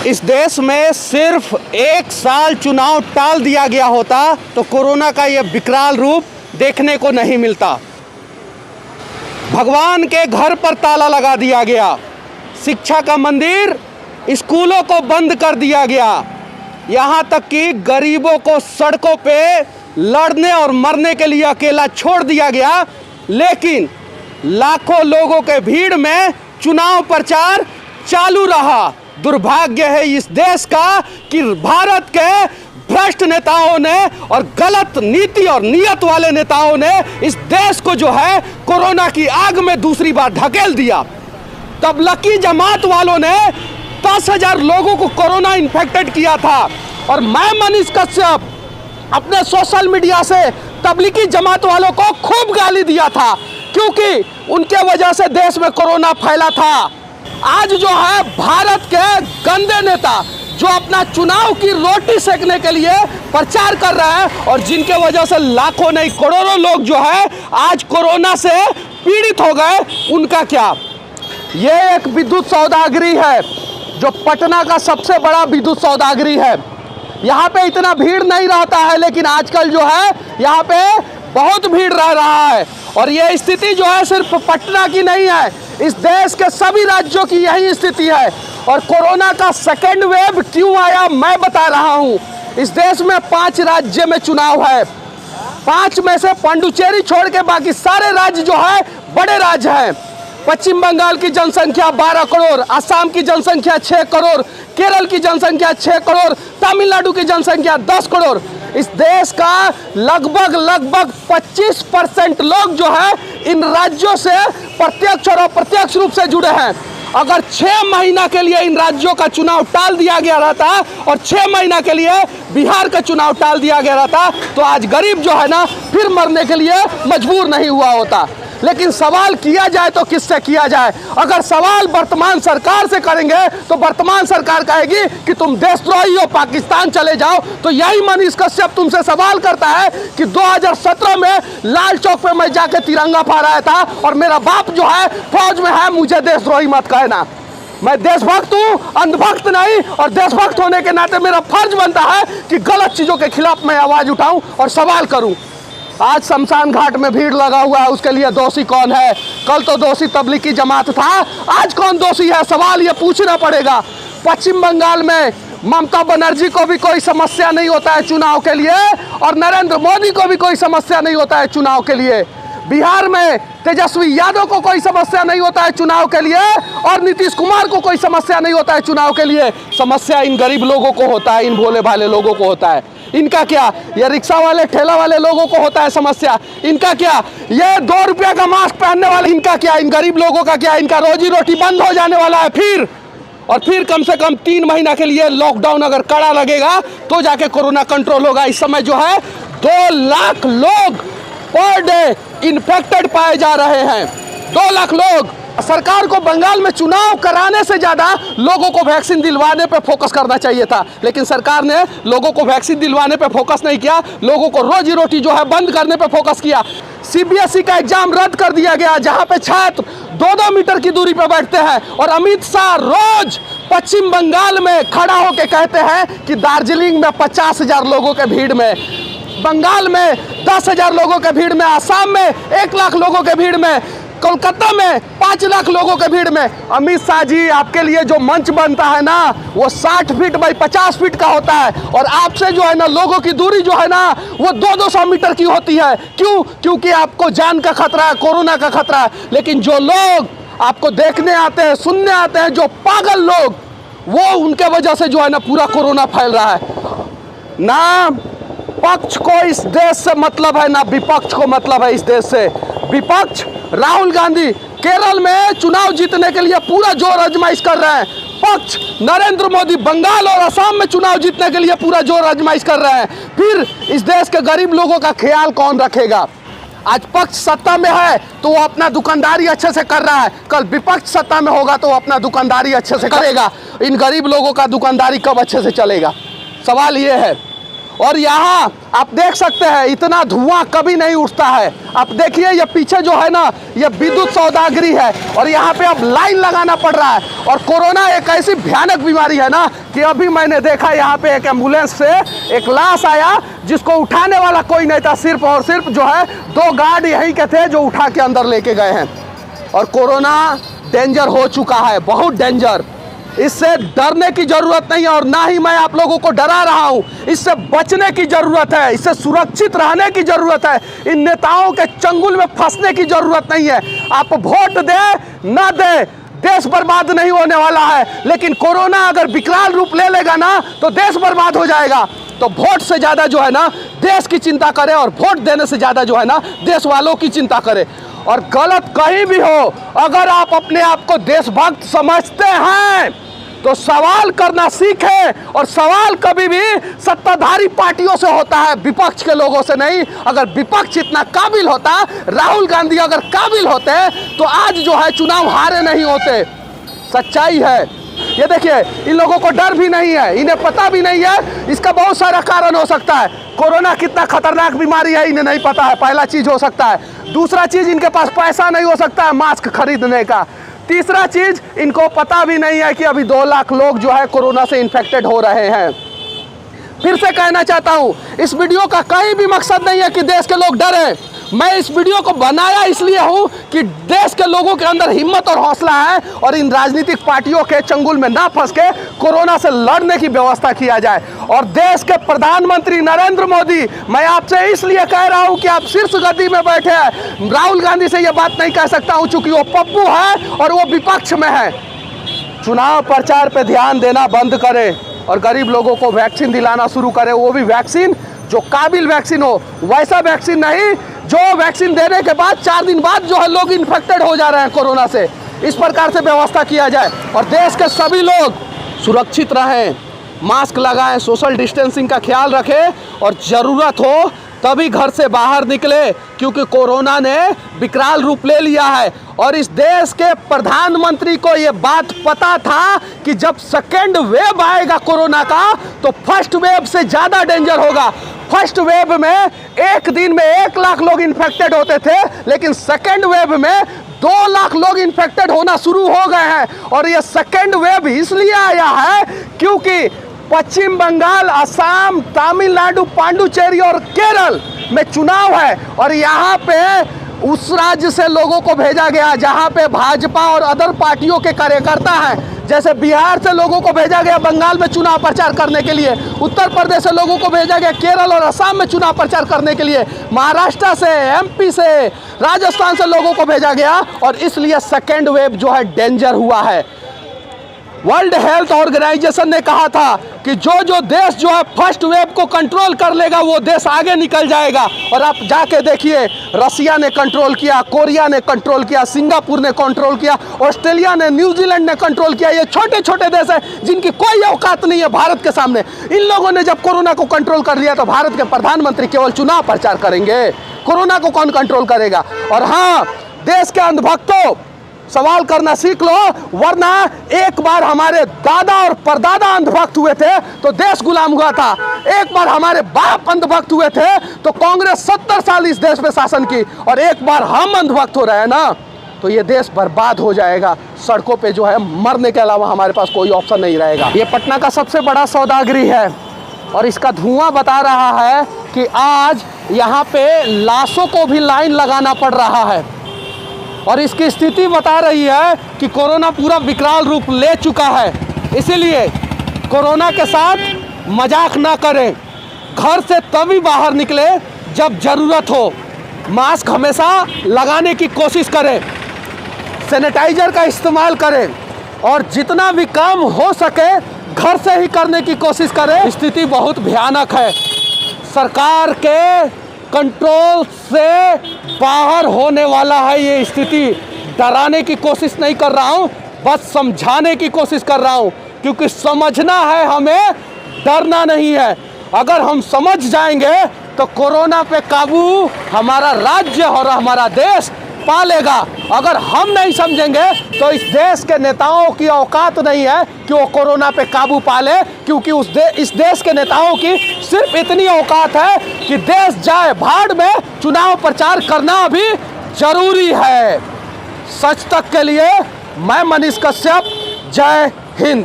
इस देश में सिर्फ एक साल चुनाव टाल दिया गया होता तो कोरोना का ये विकराल रूप देखने को नहीं मिलता। भगवान के घर पर ताला लगा दिया गया, शिक्षा का मंदिर, स्कूलों को बंद कर दिया गया, यहाँ तक कि गरीबों को सड़कों पे लड़ने और मरने के लिए अकेला छोड़ दिया गया। लेकिन लाखों लोगों के भीड़ में चुनाव प्रचार चालू रहा। दुर्भाग्य है इस देश का कि भारत के भ्रष्ट नेताओं ने और गलत नीति और नियत वाले नेताओं ने इस देश को जो है कोरोना की आग में दूसरी बार ढकेल दिया। तबलीगी जमात वालों ने 10,000 लोगों को कोरोना इन्फेक्टेड किया था और मैं मनीष कश्यप अपने सोशल मीडिया से तबलीगी जमात वालों को खूब गाली दिया था, क्योंकि उनके वजह से देश में कोरोना फैला था। आज जो है भारत के गंदे नेता जो अपना चुनाव की रोटी सेकने के लिए प्रचार कर रहे हैं और जिनके वजह से लाखों नहीं करोड़ों लोग जो है आज कोरोना से पीड़ित हो गए, उनका क्या? ये एक विद्युत सौदागरी है जो पटना का सबसे बड़ा विद्युत सौदागरी है। यहाँ पे इतना भीड़ नहीं रहता है, लेकिन आजकल जो है यहाँ पे बहुत भीड़ रह रहा है। और ये स्थिति जो है सिर्फ पटना की नहीं है, इस देश के सभी राज्यों की यही स्थिति है। और कोरोना का सेकेंड वेव क्यों आया मैं बता रहा हूँ। इस देश में 5 राज्य में चुनाव है, 5 में से पुडुचेरी छोड़ के बाकी सारे राज्य जो है बड़े राज्य हैं। पश्चिम बंगाल की जनसंख्या 12 करोड़, असम की जनसंख्या 6 करोड़, केरल की जनसंख्या 6 करोड़, तमिलनाडु की जनसंख्या 10 करोड़। इस देश का लगभग 25% लोग जो है इन राज्यों से प्रत्यक्ष और अप्रत्यक्ष रूप से जुड़े हैं। अगर 6 महीना के लिए इन राज्यों का चुनाव टाल दिया गया रहता और 6 महीना के लिए बिहार का चुनाव टाल दिया गया रहता तो आज गरीब जो है ना फिर मरने के लिए मजबूर नहीं हुआ होता। लेकिन सवाल किया जाए तो किससे किया जाए? अगर सवाल वर्तमान सरकार से करेंगे तो वर्तमान सरकार कहेगी कि तुम देशद्रोही हो, पाकिस्तान चले जाओ। तो यही मनीष कश्यप तुमसे सवाल करता है कि 2017 में लाल चौक पे मैं जाके तिरंगा फहराया था और मेरा बाप जो है फौज में है, मुझे देशद्रोही मत कहना। मैं देशभक्त हूँ, अंधभक्त नहीं। और देशभक्त होने के नाते मेरा फर्ज बनता है कि गलत चीज़ों के खिलाफ मैं आवाज़ उठाऊँ और सवाल करूँ। आज शमशान घाट में भीड़ लगा हुआ है, उसके लिए दोषी कौन है? कल तो दोषी तबलीगी जमात था, आज कौन दोषी है? सवाल ये पूछना पड़ेगा। पश्चिम बंगाल में ममता बनर्जी को भी कोई समस्या नहीं होता है चुनाव के लिए और नरेंद्र मोदी को भी कोई समस्या नहीं होता है चुनाव के लिए। बिहार में तेजस्वी यादव को कोई समस्या नहीं होता है चुनाव के लिए और नीतीश कुमार को कोई समस्या नहीं होता है चुनाव के लिए। समस्या इन गरीब लोगों को होता है, इन भोले भाले लोगों को होता है। इनका क्या? ये रिक्शा वाले ठेला वाले लोगों को होता है समस्या। इनका क्या? ये 2 रुपये का मास्क पहनने वाले, इनका क्या? इन गरीब लोगों का क्या? इनका रोजी रोटी बंद हो जाने वाला है फिर। और फिर कम से कम 3 महीना के लिए लॉकडाउन अगर कड़ा लगेगा तो जाके कोरोना कंट्रोल होगा। इस समय जो है 2 लाख लोग पर डे इन्फेक्टेड पाए जा रहे हैं, 2 लाख लोग। सरकार को बंगाल में चुनाव कराने से ज़्यादा लोगों को वैक्सीन दिलवाने पे फोकस करना चाहिए था, लेकिन सरकार ने लोगों को वैक्सीन दिलवाने पे फोकस नहीं किया, लोगों को रोजी रोटी जो है बंद करने पे फोकस किया। CBSE का एग्जाम रद्द कर दिया गया, जहां पे छात्र 2-2 मीटर की दूरी पे बैठते हैं। और अमित शाह रोज पश्चिम बंगाल में खड़ा होकर कहते हैं कि दार्जिलिंग में 50,000 लोगों के भीड़ में, बंगाल में 10,000 लोगों के भीड़ में, असम में 1 लाख लोगों के भीड़ में, कोलकाता में 5 लाख लोगों के भीड़ में। अमित शाह जी, आपके लिए जो मंच बनता है ना वो 60 फीट बाई 50 फीट का होता है और आपसे जो है ना लोगों की दूरी जो है ना वो 200-200 मीटर की होती है। क्यों? क्योंकि आपको जान का खतरा है, कोरोना का खतरा है। लेकिन जो लोग आपको देखने आते हैं, सुनने आते हैं, जो पागल लोग, वो उनके वजह से जो है ना पूरा कोरोना फैल रहा है। ना पक्ष को इस देश से मतलब है, ना विपक्ष को मतलब है इस देश से। विपक्ष राहुल गांधी केरल में चुनाव जीतने के लिए पूरा जोर आजमाइश कर रहे हैं, पक्ष नरेंद्र मोदी बंगाल और असम में चुनाव जीतने के लिए पूरा जोर आजमाइश कर रहे हैं। फिर इस देश के गरीब लोगों का ख्याल कौन रखेगा? आज पक्ष सत्ता में है तो वो अपना दुकानदारी अच्छे से कर रहा है, कल विपक्ष सत्ता में होगा तो वो अपना दुकानदारी अच्छे से करेगा। इन गरीब लोगों का दुकानदारी कब अच्छे से चलेगा? सवाल ये है। और यहाँ आप देख सकते हैं इतना धुआं कभी नहीं उठता है। आप देखिए ये पीछे जो है ना, ये विद्युत सौदागरी है और यहाँ पे अब लाइन लगाना पड़ रहा है। और कोरोना एक ऐसी भयानक बीमारी है ना कि अभी मैंने देखा यहाँ पे एक एम्बुलेंस से एक लाश आया जिसको उठाने वाला कोई नहीं था, सिर्फ और सिर्फ जो है 2 गार्ड यहीं के थे जो उठा के अंदर लेके गए हैं। और कोरोना डेंजर हो चुका है, बहुत डेंजर। इससे डरने की जरूरत नहीं है और ना ही मैं आप लोगों को डरा रहा हूं। इससे बचने की जरूरत है, इससे सुरक्षित रहने की जरूरत है। इन नेताओं के चंगुल में फंसने की जरूरत नहीं है। आप वोट दे ना दे, देश बर्बाद नहीं होने वाला है, लेकिन कोरोना अगर विकराल रूप ले लेगा ना तो देश बर्बाद हो जाएगा। तो वोट से ज्यादा जो है ना देश की चिंता करें और वोट देने से ज्यादा जो है ना देश वालों की चिंता करें। और गलत कहीं भी हो, अगर आप अपने आप को देशभक्त समझते हैं तो सवाल करना सीखें। और सवाल कभी भी सत्ताधारी पार्टियों से होता है, विपक्ष के लोगों से नहीं। अगर विपक्ष इतना काबिल होता, राहुल गांधी अगर काबिल होते तो आज जो है चुनाव हारे नहीं होते। सच्चाई है। ये देखिए इन लोगों को डर भी नहीं है, इन्हें पता भी नहीं है। इसका बहुत सारा कारण हो सकता है। कोरोना कितना खतरनाक बीमारी है इन्हें नहीं पता है, पहला चीज हो सकता है। दूसरा चीज इनके पास पैसा नहीं हो सकता है मास्क खरीदने का। तीसरा चीज इनको पता भी नहीं है कि अभी 2 लाख लोग जो है कोरोना से इन्फेक्टेड हो रहे हैं। फिर से कहना चाहता हूं, इस वीडियो का कहीं भी मकसद नहीं है कि देश के लोग डरे। मैं इस वीडियो को बनाया इसलिए हूं कि देश के लोगों के अंदर हिम्मत और हौसला है और इन राजनीतिक पार्टियों के चंगुल में ना फंस के कोरोना से लड़ने की व्यवस्था किया जाए। और देश के प्रधानमंत्री नरेंद्र मोदी, मैं आपसे इसलिए कह रहा हूं कि आप शीर्ष गद्दी में बैठे हैं। राहुल गांधी से यह बात नहीं कह सकता हूं चूंकि वो पप्पू है और वो विपक्ष में है। चुनाव प्रचार पे ध्यान देना बंद करें और गरीब लोगों को वैक्सीन दिलाना शुरू करें। वो भी वैक्सीन जो काबिल वैक्सीन हो, वैसा वैक्सीन नहीं जो वैक्सीन देने के बाद 4 दिन बाद जो है लोग इन्फेक्टेड हो जा रहे हैं कोरोना से। इस प्रकार से व्यवस्था किया जाए और देश के सभी लोग सुरक्षित रहें, मास्क लगाएं, सोशल डिस्टेंसिंग का ख्याल रखें और ज़रूरत हो तभी घर से बाहर निकले, क्योंकि कोरोना ने विकराल रूप ले लिया है। और इस देश के प्रधानमंत्री को ये बात पता था कि जब सेकेंड वेव आएगा कोरोना का तो फर्स्ट वेव से ज़्यादा डेंजर होगा। फर्स्ट वेव में एक दिन में 1 लाख लोग इन्फेक्टेड होते थे, लेकिन सेकेंड वेव में 2 लाख लोग इन्फेक्टेड होना शुरू हो गए हैं। और ये सेकेंड वेव इसलिए आया है क्योंकि पश्चिम बंगाल, असम, तमिलनाडु, पांडुचेरी और केरल में चुनाव है और यहाँ पे उस राज्य से लोगों को भेजा गया जहाँ पे भाजपा और अदर पार्टियों के कार्यकर्ता हैं। जैसे बिहार से लोगों को भेजा गया बंगाल में चुनाव प्रचार करने के लिए, उत्तर प्रदेश से लोगों को भेजा गया केरल और असम में चुनाव प्रचार करने के लिए, महाराष्ट्र से, एमपी से, राजस्थान से लोगों को भेजा गया और इसलिए सेकेंड वेव जो है डेंजर हुआ है। वर्ल्ड हेल्थ ऑर्गेनाइजेशन ने कहा था कि जो देश जो है फर्स्ट वेव को कंट्रोल कर लेगा वो देश आगे निकल जाएगा। और आप जाके देखिए, रसिया ने कंट्रोल किया, कोरिया ने कंट्रोल किया, सिंगापुर ने कंट्रोल किया, ऑस्ट्रेलिया ने, न्यूजीलैंड ने कंट्रोल किया। ये छोटे छोटे देश हैं जिनकी कोई औकात नहीं है भारत के सामने। इन लोगों ने जब कोरोना को कंट्रोल कर लिया तो भारत के प्रधानमंत्री केवल चुनाव प्रचार करेंगे, कोरोना को कौन कंट्रोल करेगा। और हाँ, देश के अंधभक्तों, सवाल करना सीख लो, वरना एक बार हमारे दादा और परदादा अंधभक्त हुए थे तो देश गुलाम हुआ था। एक बार हमारे बाप अंधभक्त हुए थे तो कांग्रेस 70 साल इस देश में शासन की, और एक बार हम अंधभक्त हो रहे हैं ना तो ये देश बर्बाद हो जाएगा। सड़कों पे जो है मरने के अलावा हमारे पास कोई ऑप्शन नहीं रहेगा। ये पटना का सबसे बड़ा सौदागरी है और इसका धुआं बता रहा है कि आज यहाँ पे लाशों को भी लाइन लगाना पड़ रहा है। और इसकी स्थिति बता रही है कि कोरोना पूरा विकराल रूप ले चुका है। इसीलिए कोरोना के साथ मजाक ना करें, घर से तभी बाहर निकले जब ज़रूरत हो, मास्क हमेशा लगाने की कोशिश करें, सैनिटाइजर का इस्तेमाल करें और जितना भी काम हो सके घर से ही करने की कोशिश करें। स्थिति बहुत भयानक है, सरकार के कंट्रोल से बाहर होने वाला है ये स्थिति। डराने की कोशिश नहीं कर रहा हूँ, बस समझाने की कोशिश कर रहा हूँ, क्योंकि समझना है हमें, डरना नहीं है। अगर हम समझ जाएंगे तो कोरोना पे काबू हमारा राज्य और हमारा देश पालेगा। अगर हम नहीं समझेंगे तो इस देश के नेताओं की औकात नहीं है कि वो कोरोना पे काबू पाले, क्योंकि इस देश के नेताओं की सिर्फ इतनी औकात है कि देश जाए भाड़ में, चुनाव प्रचार करना भी जरूरी है। सच तक के लिए मैं मनीष कश्यप, जय हिंद।